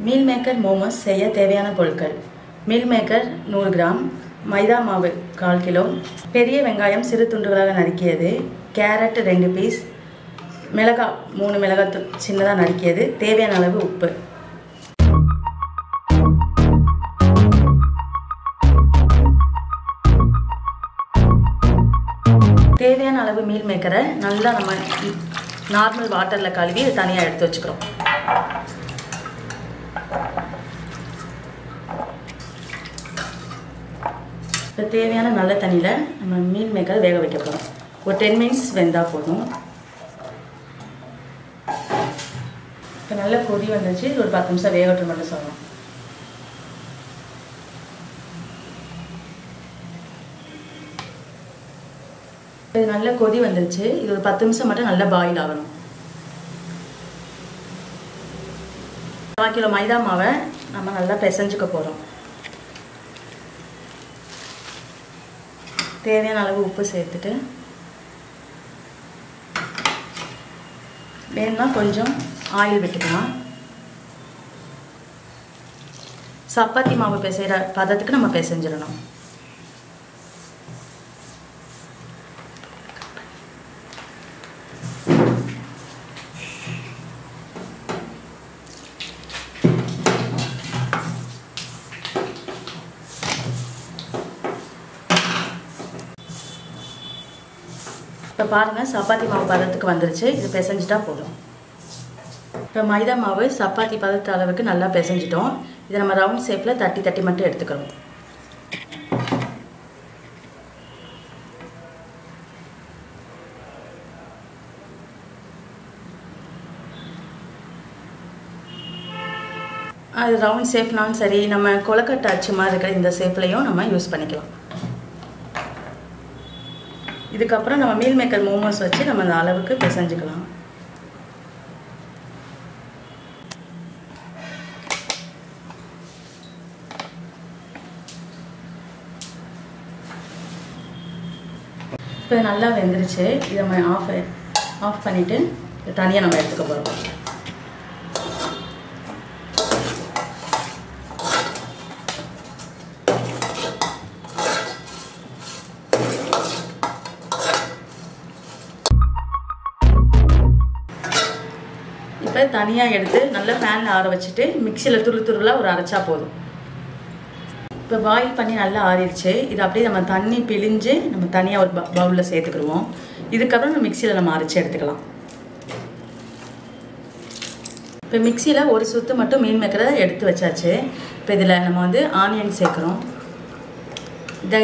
Meal maker momos செய்ய தேவையான பொருட்கள்: மீல் மேக்கர் 100 கிராம், மைதா மாவு 1/4 கிலோ, பெரிய வெங்காயம் சிறு துண்டுகளாக நறுக்கியது, கேரட் 2 பீஸ், மிளகாய் 3 மிளகாய் சின்னதாக நறுக்கியது, தேவையான அளவு உப்பு. தேவையான அளவு மீல் மேக்கரை நல்லா நம்ம நார்மல் வாட்டரில் கழுவி இது தனியாக எடுத்து வச்சுக்கிறோம். இப்போ தேவையான நல்ல தண்ணியில் நம்ம மீல் மேக்கரை வேக வைக்க போகிறோம். ஒரு 10 மினிட்ஸ் வெந்தால் போதும். இப்போ நல்லா கொதி வந்துச்சு. இது ஒரு 10 நிமிஷம் வேகட்டும் மட்டும் சொல்லலாம். இது நல்லா கொதி வந்துருச்சு. இது ஒரு 10 நிமிஷம் மட்டும் நல்லா பாயில் ஆகணும். 1/4 கிலோ மைதா மாவை நம்ம நல்லா பிசைஞ்சுக்க போகிறோம். தேவையான அளவு உப்பு சேர்த்துட்டு வேணும்னா கொஞ்சம் ஆயில் விட்டுக்கலாம். சப்பாத்தி மாவு பிசைகிற பதத்துக்கு நம்ம பிசைஞ்சிடணும். இப்போ பாருங்கள், சப்பாத்தி மாவு பதத்துக்கு வந்துருச்சு. இது பிசைஞ்சிட்டா போதும். இப்போ மைதா மாவு சப்பாத்தி பதத்து அளவுக்கு நல்லா பிசைஞ்சிட்டோம். இதை நம்ம ரவுண்ட் ஷேப்பில் தட்டி மட்டும் எடுத்துக்கிறோம். அது ரவுண்ட் ஷேப்னாலும் சரி, நம்ம கொலக்கட்டை அச்சு மாதிரி இருக்கிற இந்த ஷேப்லையும் நம்ம யூஸ் பண்ணிக்கலாம். இதுக்கப்புறம் நம்ம மீல் மேக்கர் மோமோஸ் வச்சு நம்ம அந்த அளவுக்கு பிசைஞ்சுக்கலாம். இப்போ நல்லா வெந்துருச்சு. இதை நம்ம ஆஃப் பண்ணிவிட்டு தனியாக நம்ம எடுத்துக்க போகிறோம். இப்போ தனியாக எடுத்து நல்லா ஃபேனில் ஆற வச்சுட்டு மிக்சியில் துருளாக ஒரு அரைச்சா போதும். இப்போ பாயில் பண்ணி நல்லா ஆறிடுச்சு. இது அப்படியே நம்ம தண்ணி பிழிஞ்சு நம்ம தனியாக ஒரு பவுலில் சேர்த்துக்கிடுவோம். இதுக்கப்புறம் நம்ம மிக்சியில் நம்ம அரைச்சி எடுத்துக்கலாம். இப்போ மிக்சியில் ஒரு சுத்து மட்டும் மீன் மேக்கரை எடுத்து வச்சாச்சு. இப்போ இதில் நம்ம ஆனியன் சேர்க்குறோம்.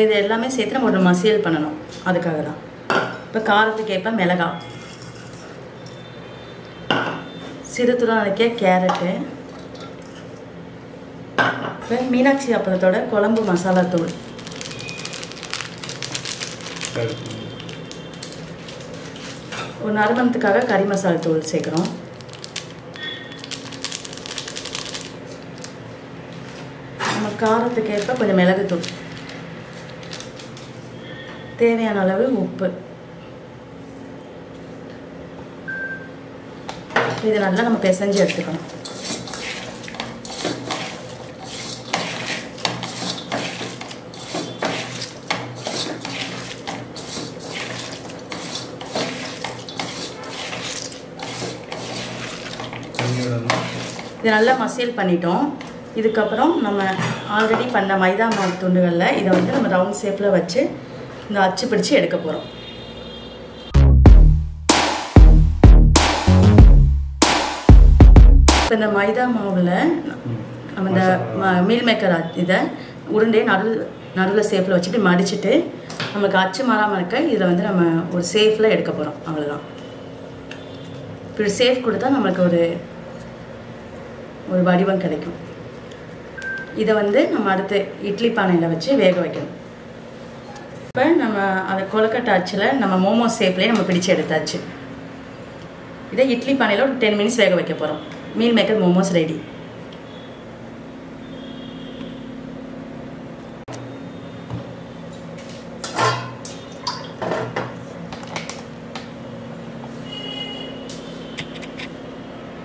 இது எல்லாமே சேர்த்து நம்ம ஒரு மசியல் பண்ணணும். அதுக்காக தான். இப்போ காரத்துக்கு ஏற்ப மிளகாய், சிறு துண்டாக நறுக்கிய கேரட்டு, இப்போ மீனாட்சி அப்பளத்தோட குழம்பு மசாலா தூள், ஒரு நறுமணத்துக்காக கறி மசாலா தூள் சேர்க்குறோம். நம்ம காரத்துக்கு ஏற்ப கொஞ்சம் மிளகுத்தூள், தேவையான அளவு உப்பு. இது நல்லா நம்ம பிசைஞ்சு எடுத்துக்கணும். இது நல்லா மசியல் பண்ணிட்டோம். இதுக்கப்புறம் நம்ம ஆல்ரெடி பண்ண மைதா மாவு துண்டுகளில் இதை நம்ம ரவுண்ட் ஷேப்பில் வச்சு இந்த அச்சு பிடிச்சி எடுக்க போகிறோம். இப்போ இந்த மைதா மாவில் நம்ம இந்த மீல் மேக்கர் இதை உருண்டையை நடுவில் ஷேப்பில் வச்சுட்டு மடிச்சுட்டு நமக்கு அச்சு மாறாமல் இருக்க இதில் நம்ம ஒரு ஷேப்பில் எடுக்க போகிறோம். அவ்வளோதான். இப்படி ஷேப் கொடுத்தா நம்மளுக்கு ஒரு வடிவம் கிடைக்கும். இதை நம்ம அடுத்து இட்லி பானையில் வச்சு வேக வைக்கணும். இப்போ நம்ம அதை கொலக்கட்டை அச்சில் நம்ம மோமோஸ் ஷேப்லேயே நம்ம பிடிச்சி எடுத்தாச்சு. இதை இட்லி பானையில் ஒரு 10 மினிட்ஸ் வேக வைக்க போகிறோம். Meal maker momos ready.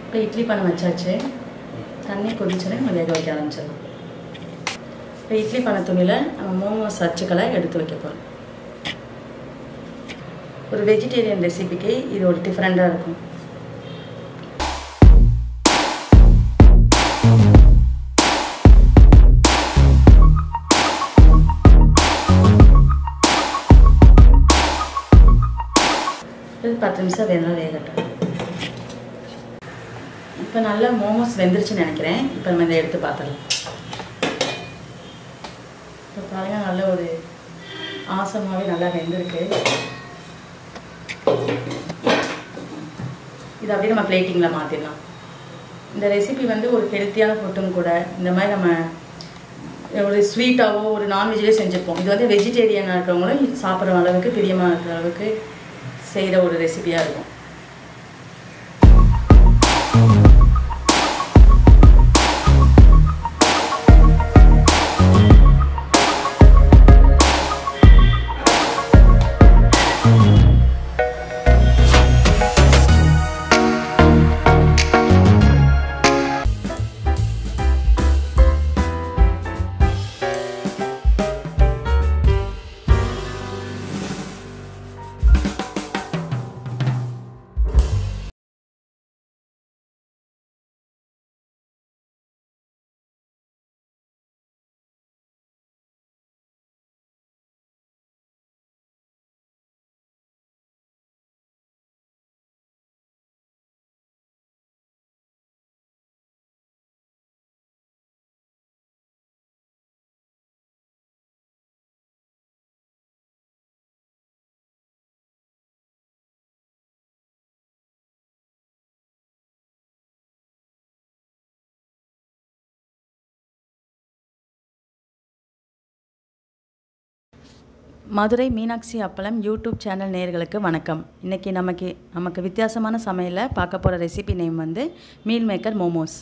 இப்போ இட்லி பானை வச்சாச்சு. தண்ணி கொதிச்சோடனே நம்ம வேக வைக்க ஆரம்பிச்சிடலாம். இப்போ இட்லி பானை துணியில் நம்ம மோமோஸ் அச்சுக்களை எடுத்து வைக்க போகிறோம். ஒரு வெஜிடேரியன் ரெசிபிக்கு இது ஒரு டிஃப்ரெண்ட்டாக இருக்கும். இது 10 நிமிஷம் வேகட்டும். இப்போ நல்லா மோமோஸ் வெந்துருச்சுன்னு நினைக்கிறேன். இப்போ நம்ம இதை எடுத்து பார்த்துடலாம். இப்போ பாருங்கள், நல்ல ஒரு ஆசமாகவே நல்லா வெந்திருக்கு. இது அப்படியே நம்ம பிளேட்டிங்கில் மாற்றிடலாம். இந்த ரெசிபி வந்து ஒரு ஹெல்த்தியான ஃபுட்டும் கூட. இந்த மாதிரி நம்ம ஒரு ஸ்வீட்டாகவோ ஒரு நான்வெஜ்லேயே செஞ்சுருப்போம். இது வந்து வெஜிடேரியனாக இருக்கிறவங்களும் சாப்பிட்ற அளவுக்கு பிரியமாக இருக்கிற அளவுக்கு செய்கிற ஒரு ரெசிபியாக இருக்கும். மதுரை மீனாட்சி அப்பளம் யூடியூப் சேனல் நேயர்களுக்கு வணக்கம். இன்றைக்கி நமக்கு வித்தியாசமான சமையலில் பார்க்க போகிற ரெசிபி நேம் வந்து மீல் மேக்கர் மோமோஸ்.